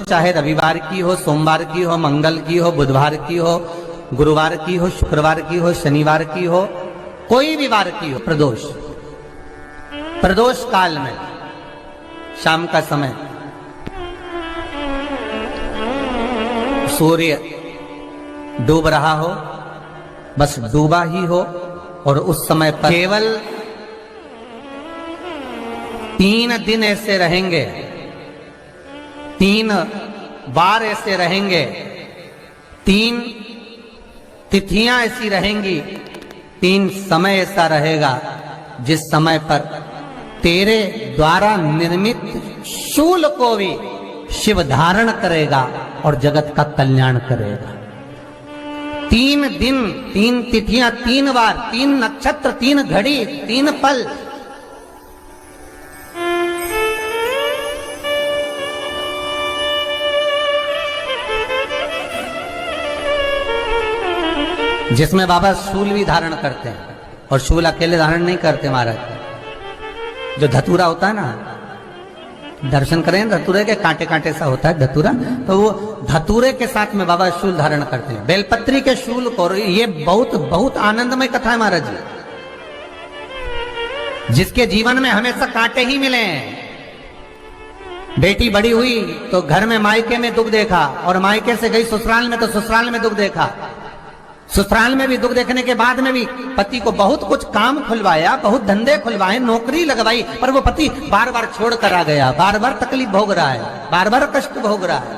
चाहे रविवार की हो, सोमवार की हो, मंगल की हो, बुधवार की हो, गुरुवार की हो, शुक्रवार की हो, शनिवार की हो, कोई भी वार की हो, प्रदोष, प्रदोष काल में शाम का समय सूर्य डूब रहा हो, बस डूबा ही हो, और उस समय पर केवल 3 दिन ऐसे रहेंगे, 3 बार ऐसे रहेंगे, 3 तिथियां ऐसी रहेंगी, 3 समय ऐसा रहेगा जिस समय पर तेरे द्वारा निर्मित शूल को भी शिव धारण करेगा और जगत का कल्याण करेगा। 3 दिन, 3 तिथियां, 3 बार, 3 नक्षत्र, 3 घड़ी, 3 पल। जिसमें बाबा शूल भी धारण करते हैं, और शूल अकेले धारण नहीं करते महाराज, जो धतूरा होता है ना, दर्शन करें धतूरे के, कांटे कांटे सा होता है धतूरा, तो वो धतूरे के साथ में बाबा शूल धारण करते हैं, बेलपत्री के शूल को। ये बहुत बहुत आनंदमय कथा है महाराज जी, जिसके जीवन में हमेशा कांटे ही मिले हैं। बेटी बड़ी हुई तो घर में मायके में दुख देखा, और मायके से गई ससुराल में तो ससुराल में दुख देखा। ससुराल में भी दुख देखने के बाद में भी पति को बहुत कुछ काम खुलवाया, बहुत धंधे खुलवाए, नौकरी लगवाई, पर वो पति बार बार छोड़ कर आ गया, बार बार तकलीफ भोग रहा है, बार बार कष्ट भोग रहा है।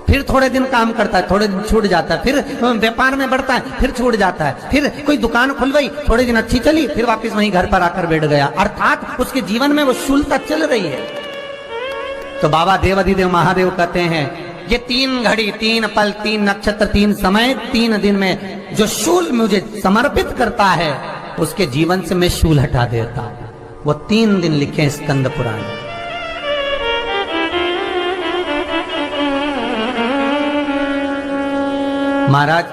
फिर थोड़े दिन काम करता है, थोड़े दिन छूट जाता है, फिर व्यापार में बढ़ता है, फिर छूट जाता है, फिर कोई दुकान खुलवाई, थोड़े दिन अच्छी चली, फिर वापस वहीं घर पर आकर बैठ गया। अर्थात उसके जीवन में वो शूलता चल रही है। तो बाबा देवाधिदेव महादेव कहते हैं, ये 3 घड़ी, 3 पल, 3 नक्षत्र, 3 समय, 3 दिन में जो शूल मुझे समर्पित करता है, उसके जीवन से मैं शूल हटा देता हूं। वो 3 दिन लिखे स्कंद पुराण। महाराज,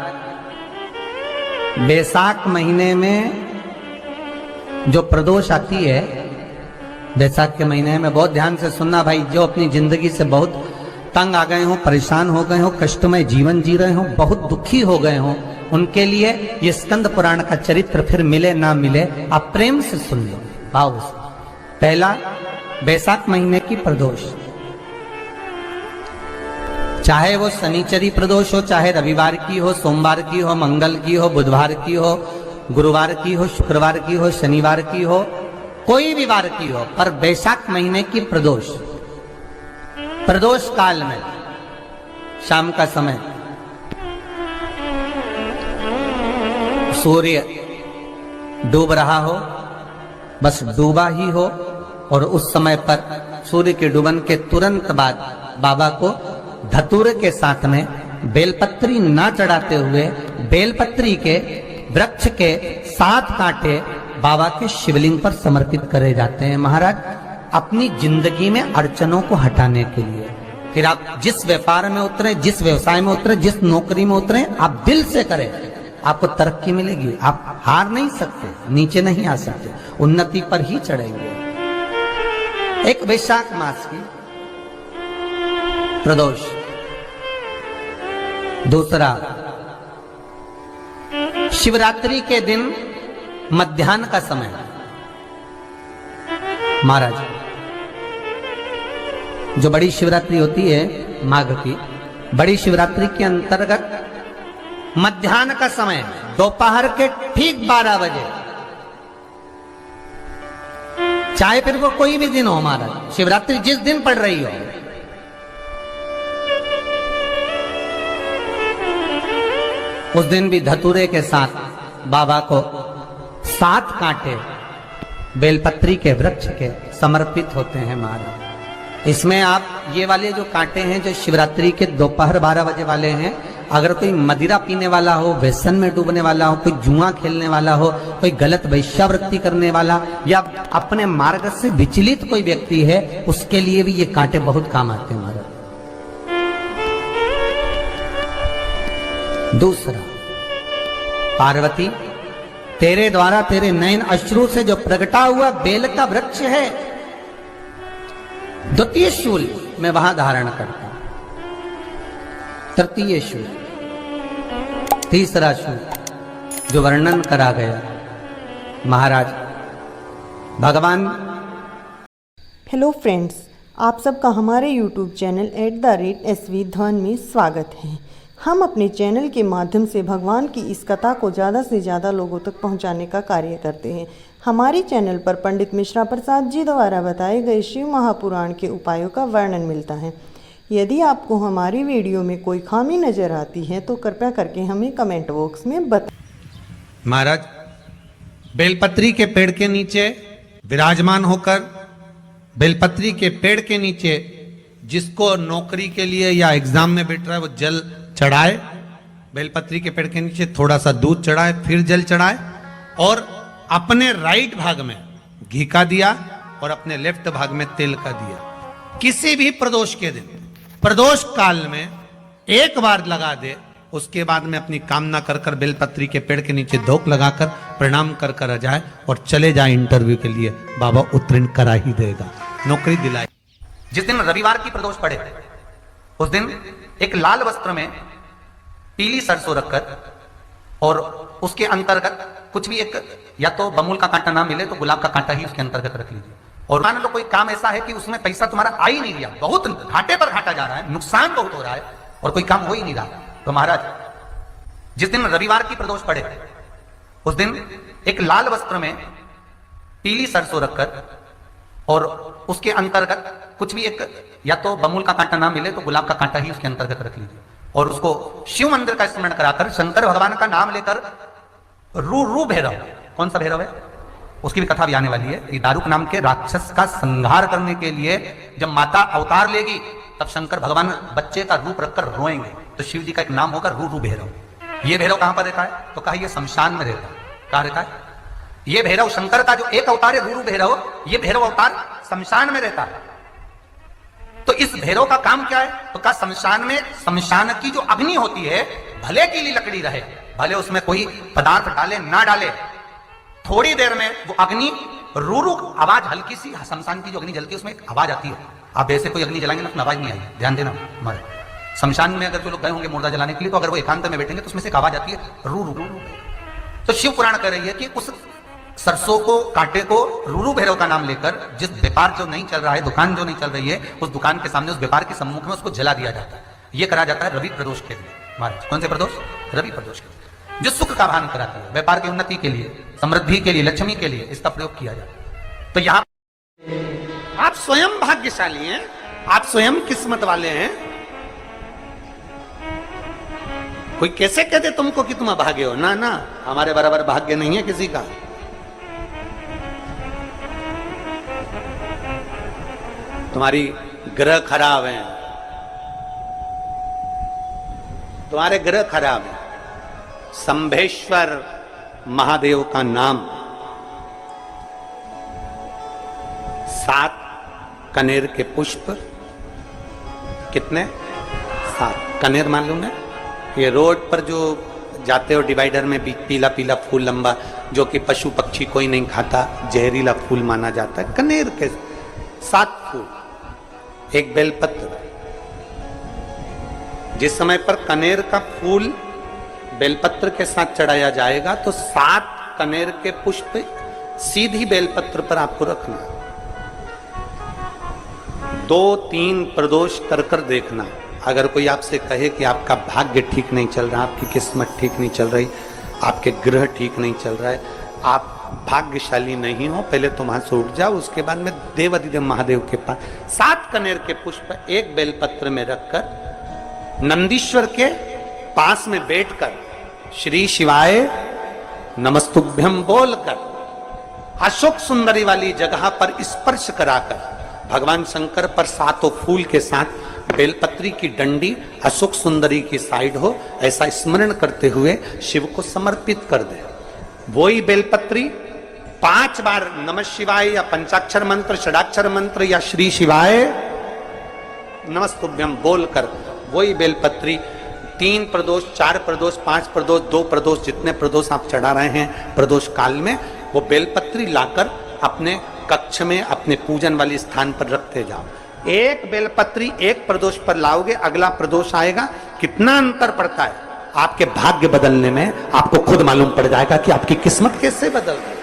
बैसाख महीने में जो प्रदोष आती है, बैसाख के महीने में बहुत ध्यान से सुनना भाई, जो अपनी जिंदगी से बहुत तंग आ गए हो, परेशान हो गए हो, कष्टमय जीवन जी रहे हो, बहुत दुखी हो गए हो, उनके लिए ये स्कंद पुराण का चरित्र फिर मिले ना मिले, आप प्रेम से सुन लो भाव से। पहला, बैसाख महीने की प्रदोष, चाहे वो शनिचरी प्रदोष हो, चाहे रविवार की हो, सोमवार की हो, मंगल की हो, बुधवार की हो, गुरुवार की हो, शुक्रवार की हो, शनिवार की हो, कोई भी वार की हो, पर बैसाख महीने की प्रदोष, प्रदोष काल में शाम का समय सूर्य डूब रहा हो, बस डूबा ही हो, और उस समय पर सूर्य के डूबन के तुरंत बाद बाबा को धतूरे के साथ में बेलपत्री ना चढ़ाते हुए, बेलपत्री के वृक्ष के 7 कांटे बाबा के शिवलिंग पर समर्पित करे जाते हैं महाराज, अपनी जिंदगी में अड़चनों को हटाने के लिए। फिर आप जिस व्यापार में उतरे, जिस व्यवसाय में उतरे, जिस नौकरी में उतरे, आप दिल से करें, आपको तरक्की मिलेगी। आप हार नहीं सकते, नीचे नहीं आ सकते, उन्नति पर ही चढ़ेंगे। एक वैशाख मास की प्रदोष। दूसरा, शिवरात्रि के दिन मध्याह्न का समय महाराज, जो बड़ी शिवरात्रि होती है माघ की, बड़ी शिवरात्रि के अंतर्गत मध्याह्न का समय, दोपहर के ठीक 12 बजे, चाहे फिर वो कोई भी दिन हो महाराज, शिवरात्रि जिस दिन पड़ रही हो, उस दिन भी धतूरे के साथ बाबा को 7 कांटे बेलपत्री के वृक्ष के समर्पित होते हैं महाराज। इसमें आप ये वाले जो कांटे हैं, जो शिवरात्रि के दोपहर 12 बजे वाले हैं, अगर कोई मदिरा पीने वाला हो, व्यसन में डूबने वाला हो, कोई जुआ खेलने वाला हो, कोई गलत वैश्यावृत्ति करने वाला, या अपने मार्ग से विचलित कोई व्यक्ति है, उसके लिए भी ये कांटे बहुत काम आते हैं महाराज। दूसरा, पार्वती, तेरे द्वारा तेरे नयन अश्रु से जो प्रगटा हुआ बेल का वृक्ष है, द्वितीय शूल मैं वहां धारण करता हूं। तृतीय श्लोक, तीसरा श्लोक जो वर्णन करा गया महाराज भगवान। हेलो फ्रेंड्स, आप सबका हमारे YouTube चैनल @SV धवन में स्वागत है। हम अपने चैनल के माध्यम से भगवान की इस कथा को ज़्यादा से ज़्यादा लोगों तक पहुंचाने का कार्य करते हैं। हमारे चैनल पर पंडित मिश्रा प्रसाद जी द्वारा बताए गए शिव महापुराण के उपायों का वर्णन मिलता है। यदि आपको हमारी वीडियो में कोई खामी नज़र आती है तो कृपया करके हमें कमेंट बॉक्स में बताएं। महाराज बेलपत्री के पेड़ के नीचे विराजमान होकर, बेलपत्री के पेड़ के नीचे जिसको नौकरी के लिए या एग्जाम में बैठ रहा है वो जल चढ़ाए, बेलपत्री के पेड़ के नीचे थोड़ा सा दूध चढ़ाए, फिर जल चढ़ाए और अपने राइट भाग में घी का दिया और अपने लेफ्ट भाग में तेल का दिया। किसी भी प्रदोष के दिन, प्रदोष काल में एक बार लगा दे, उसके बाद में अपनी कामना कर कर बेलपत्री के पेड़ के नीचे धोख लगाकर प्रणाम कर कर आ जाए और चले जाए इंटरव्यू के लिए, बाबा उत्तीर्ण करा ही देगा, नौकरी दिलाए। जिस दिन रविवार की प्रदोष पड़े उस दिन एक लाल वस्त्र में पीली सरसों रखकर और उसके अंतर्गत कुछ भी, एक या तो बमूल का कांटा ना मिले तो गुलाब का कांटा ही उसके अंतर्गत रख लीजिए। और मान लो कोई काम ऐसा है कि उसमें पैसा तुम्हारा आ ही नहीं रहा, बहुत घाटे पर घाटा जा रहा है, नुकसान बहुत हो रहा है और कोई काम हो ही नहीं रहा, तो महाराज जिस दिन रविवार की प्रदोष पड़े उस दिन एक लाल वस्त्र में पीली सरसों रखकर और उसके अंतर्गत कुछ भी, एक या तो बमूल का कांटा ना मिले तो गुलाब का कांटा ही उसके अंतर्गत रख लीजिए और उसको शिव मंदिर का स्मरण कराकर शंकर भगवान का नाम लेकर रू भैरव, कौन सा भैरव है उसकी भी कथा भी आने वाली है। ये दारुक नाम के राक्षस का संहार करने के लिए जब माता अवतार लेगी तब शंकर भगवान बच्चे का रूप रखकर रोएंगे, तो शिव जी का एक नाम होगा रू भैरव। ये भैरव कहां पर रहता है तो कहा ये शमशान में रहता है। कहां रहता है ये भैरव? शंकर का जो एक अवतार है रू भैरव, ये भैरव अवतार शमशान में रहता है। तो इस भैरव का काम क्या है तो कहा शमशान में, शमशान की जो अग्नि होती है भले की लकड़ी रहे, भले उसमें कोई पदार्थ डाले ना डाले, थोड़ी देर में वो अग्नि रू आवाज, हल्की सी शमशान की जो अग्नि जलती है उसमें एक आवाज आती है। आप ऐसे कोई अग्नि जलाएंगे ना तो आवाज नहीं आएगी, ध्यान देना। हमारे शमशान में अगर जो लोग गए होंगे मुर्दा जलाने के लिए तो अगर वो एकांत में बैठेंगे तो उसमें से एक आवाज आती है रू रू रू। तो शिव पुराण कह रही है कि उस सरसों को, कांटे को रू भैरव का नाम लेकर जिस व्यापार जो नहीं चल रहा है, दुकान जो नहीं चल रही है, उस दुकान के सामने, उस व्यापार के सम्मुख में उसको जला दिया जाता है। यह करा जाता है रवि प्रदोष के लिए। महाराज कौन से प्रदोष? रवि प्रदोष के लिए, जो सुख का भान कराती है, व्यापार की उन्नति के लिए, समृद्धि के लिए, लक्ष्मी के लिए इसका प्रयोग किया जाता है। तो यहां आप स्वयं भाग्यशाली हैं, आप स्वयं किस्मत वाले हैं। कोई कैसे कहते तुमको कि तुम अभागे हो? ना ना, हमारे बराबर भाग्य नहीं है किसी का। तुम्हारी ग्रह खराब है, तुम्हारे ग्रह खराब है। संभेश्वर महादेव का नाम 7 कनेर के पुष्प, कितने? 7 कनेर मान लूंगा। ये रोड पर जो जाते हो डिवाइडर में पीला पीला फूल लंबा, जो कि पशु पक्षी कोई नहीं खाता, जहरीला फूल माना जाता है, कनेर के 7 फूल, एक बेलपत्र। जिस समय पर कनेर का फूल बेलपत्र के साथ चढ़ाया जाएगा तो 7 कनेर के पुष्प सीधी बेलपत्र पर आपको रखना, 2-3 प्रदोष कर कर देखना। अगर कोई आपसे कहे कि आपका भाग्य ठीक नहीं चल रहा, आपकी किस्मत ठीक नहीं चल रही, आपके ग्रह ठीक नहीं चल रहा है, आप भाग्यशाली नहीं हो, पहले तो वहां से उठ जाओ। उसके बाद में देवाधिदेव महादेव के पास 7 कनेर के पुष्प एक बेलपत्र में रखकर नंदीश्वर के पास में बैठकर श्री शिवाय नमस्तुभ्यम बोलकर अशोक सुंदरी वाली जगह पर स्पर्श कराकर भगवान शंकर पर 7 फूल के साथ बेलपत्री की डंडी अशोक सुंदरी की साइड हो, ऐसा स्मरण करते हुए शिव को समर्पित कर दे। वही बेलपत्री 5 बार नमः शिवाय या पंचाक्षर मंत्र, षडाक्षर मंत्र या श्री शिवाय नमस्तुभ्यम बोलकर वही बेलपत्री 3 प्रदोष, 4 प्रदोष, 5 प्रदोष, 2 प्रदोष, जितने प्रदोष आप चढ़ा रहे हैं प्रदोष काल में, वो बेलपत्री लाकर अपने कक्ष में, अपने पूजन वाले स्थान पर रखते जाओ। एक बेलपत्री एक प्रदोष पर लाओगे, अगला प्रदोष आएगा कितना अंतर पड़ता है। आपके भाग्य बदलने में आपको खुद मालूम पड़ जाएगा कि आपकी किस्मत कैसे बदल रही है।